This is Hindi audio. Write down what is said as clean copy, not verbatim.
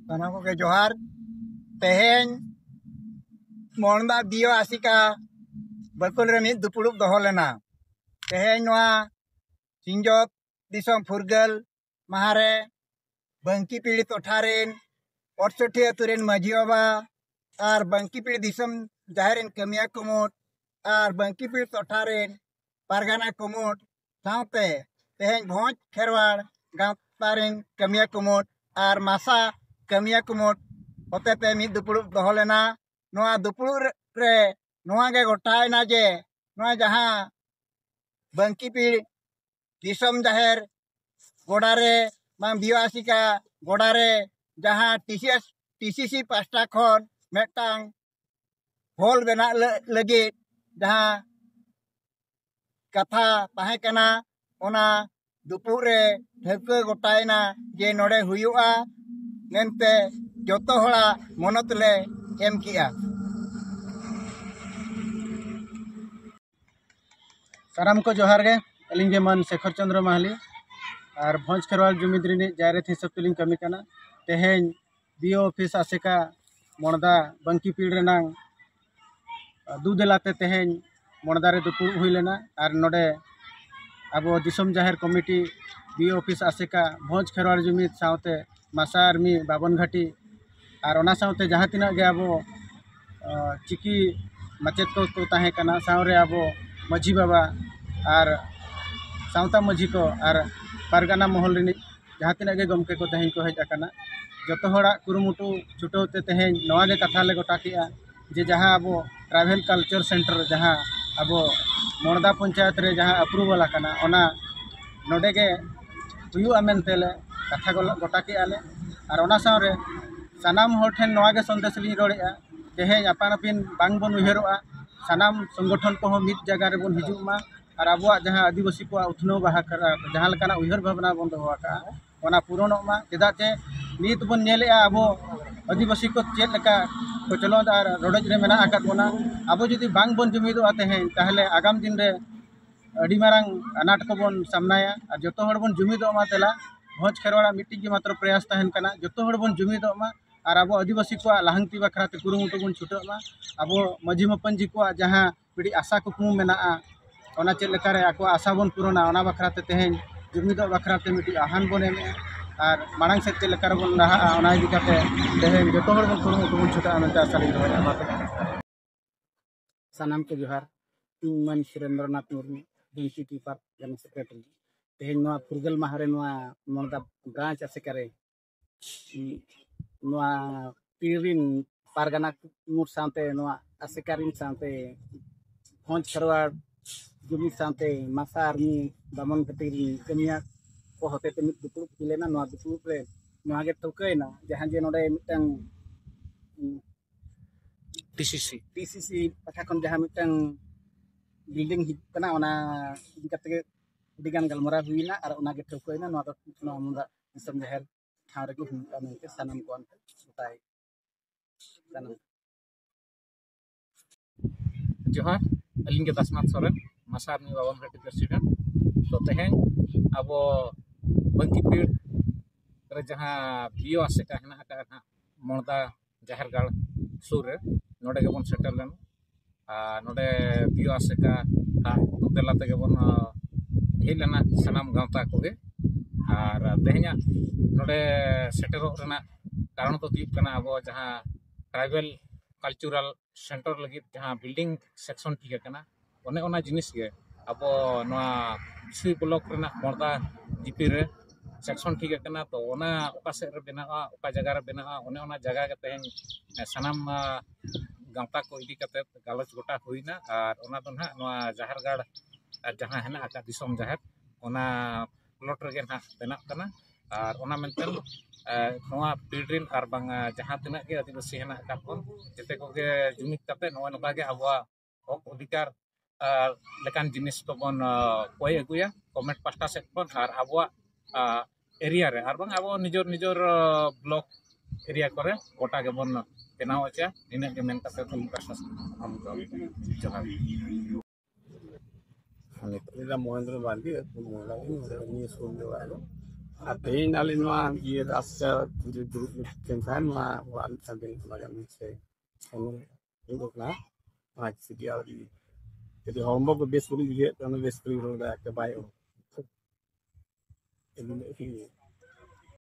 सानाम को जोहार तेहेन मोरदा दियो आसिका बकुल रे मिद दुपुड़ुब दोहो लेना तेहेन नोआ सिंजोत दिसम फुरगल महारे बंकी पीड़ी टोठारेन 68 अतुरेन माजी बाबा और बंकी पीड़ी दिसम जाहेरेन कमिया कुमुट और बंकी पीड़ी टोठारेन पारगाना कुमुट साउते तेहेन भोज खेरवाड़ गांवतारेन कमिया कुमुट और मासा कमिया कुमुट होते ते मिद दुपुड़ुब दोहो लेना नोआ दुपुड़ुब रे नोआ गे गोटायना जे नोआ जहां बंकी पीड़ी दिसम जाहेर गोडारे मां बियोआसिका गोडारे जहां टीसीसी पास्टा खन मेटांग होल बेना लगे जहां कथा ताहे कना ओना दुपुड़ रे ढेके गोटायना जे नोडे हुयुआ नेनते जोतो होड़ा मनत ले एम किया। साराम को जोहार गे अलिंग के मन शेखर चंद्र माहली और भोज खेरवाल जुमिद रिनी जायरेत हिसाब तुलिंग कमी कना तेहेन बीओ ऑफिस आसेका मोणदा बंकी पीड़ रेनांग दुदेलाते तेहेन मोणदा रे दुपुड़ हुई लेना और नोडे अब दिसम जाहेर कमिटी बीओ ऑफिस आसेका भोज खेरवाल जुमिद सावते मासा आर्मी बाबन घाटी और ओना सावते जहाँ तिना गे अब चिकी माचेत को ताहे कना सावरे अब मझी बाबा और सावता मझी को और पारगाना महल रिनी जहाँ तिना गे गमके को तेहेन को हेज आकाना जोतो होड़ा कुरुमुटु छुटौते तेहेन नवा गे कथा ले गोटा किया जे जहाँ अब ट्राइबल कल्चर सेंटर जहाँ अब मोणदा पंचायत रे जहाँ अप्रूवल आकाना ओना नोडे गे हुयुआ मेनतेले कथा गोटा कियाले और ओना सावरे सानाम हर ठेन नवा गे संदेश लिंग रोड़ेआ तेहेन आपान आपिन बांग बन उयहरोआ सानाम संगठन को मिद जगह रे बन हिजुमा और आबुआ जहाँ आदिवासी को उथनव बाहा जहाँ लेकाना उयहर भावना बन दोहो आका ओना पूरणोमा चेदा चे नित बन नेलेआ अब आदिवासी को चेद लेका को चलोद और रोडज रे मेना आकाद बोना अब जुदी बांग बन जुमिदोआ तेहेन ताहले आगाम दिन रे अडी मारांग अनाट को बन सामनाया और जोतो हड़ बन जुमिदोमा तेला भोज खेरवाड़ा मिट्टी के मात्र प्रयास तहन कना जोतो हड़ बन जुमिदोमा और अब आदिवासी को लाहंगती बखराते कुरुमुटु बन छुटोमा अब मझी मपंजी को जहाँ पीड़ी आशा कुकमु मेनाआ ओना चेद लेका रे आको आशा बन पूरणा ओना बखराते तेहेन जुमिदो बखराते मिट्टी आहान बन एमे और मांग से चेद लेका रे बन रहा ओना इदी काते तेहेन जोतो हड़ बन कुरुमुटु बन छुटा मेनते आशा लिंग दोया। सानाम को जोहार मन Surendranath Murmu DCT park general secretary तेहेन नोआ फुरगल माहरे नोआ मोणदा ब्रांच आसेकारे नोआ पीरिन पारगाना मुर सानते नोआ आसेकारिन सानते भोज खेरवाड़ जुमी सानते मासा आर्मी बामन घाटी कमिया को होते ते मिद दुपुड़ लेना नोआ दुपुड़ रे नोआ गे ठौकैना जहां जे नोडे मिटंग टीसीसी पाठा खन जहां मिटंग बिल्डिंग हिजना ओना इदी काते गे दिगान गलमरा हुईना और ओना गे ठौकैना नोआ नोआ मुंदा दिसम जहर ठाव रे हुईना मेनते सानाम को अनते बताय सानाम जोहार अलिंग के दासनाथ सोरेन मासा आर्मी बाबन घाटी प्रेसिडेंट तो तेहेन अब बंकी पीड़ रे जहाँ बीओ आसेका हेना आका ना मोणदा जाहेरगाड़ सुर रे नोडे गेबन सेटल लेन नोडे बीओ आसेका दुदेला ते गेबन हेलेना सनाम गांवता कोगे और तेहेना नोडे सेटरो रेना कारण तो दीप कना अब जहाँ ट्राइबल कल्चरल सेंटर लगी जहाँ बिल्डिंग सेक्शन ठीक है ओने ओना जिनिस गे अब नोआ बिसुई ब्लॉक रेना मोणदा जीपी रे सेक्शन ठीक है तो ओना ओका सेट रे बेनाआ ओका जगह रे बेनाआ ओने ओना जगह के तेहेन सनाम गांवता को इदी कते गालोच गोटा हुईना और ओना तो ना नोआ जाहरगाड़ जहाँ हेना आका दिसम जाहेर ओना प्लॉट रे ना बेना कना और ओना मेंटेन नोआ पीड़िन और बांग जहाँ तिना के आदिवासी हेना आका को जते को के जुमिद कते नोआ नोका के आबवा हक अधिकार लेकान जिनिस तो बन कोई अगुया गवर्नमेंट पास्टा से बन और आबवा एरिया रे और बांग आबो निजोर निजोर ब्लॉक एरिया करे गोटा के बन बेनाव आचा इना के मेन कते तुम प्रशासन हम जोहार Anita mहेंद्र मार्गी मोला school Atin alin wa ye rasa du kensan wa sambil bagan se anu induk na ma sidia di jadi hormo ko bes kuri ye tan bes kuri ro da ke bayo ini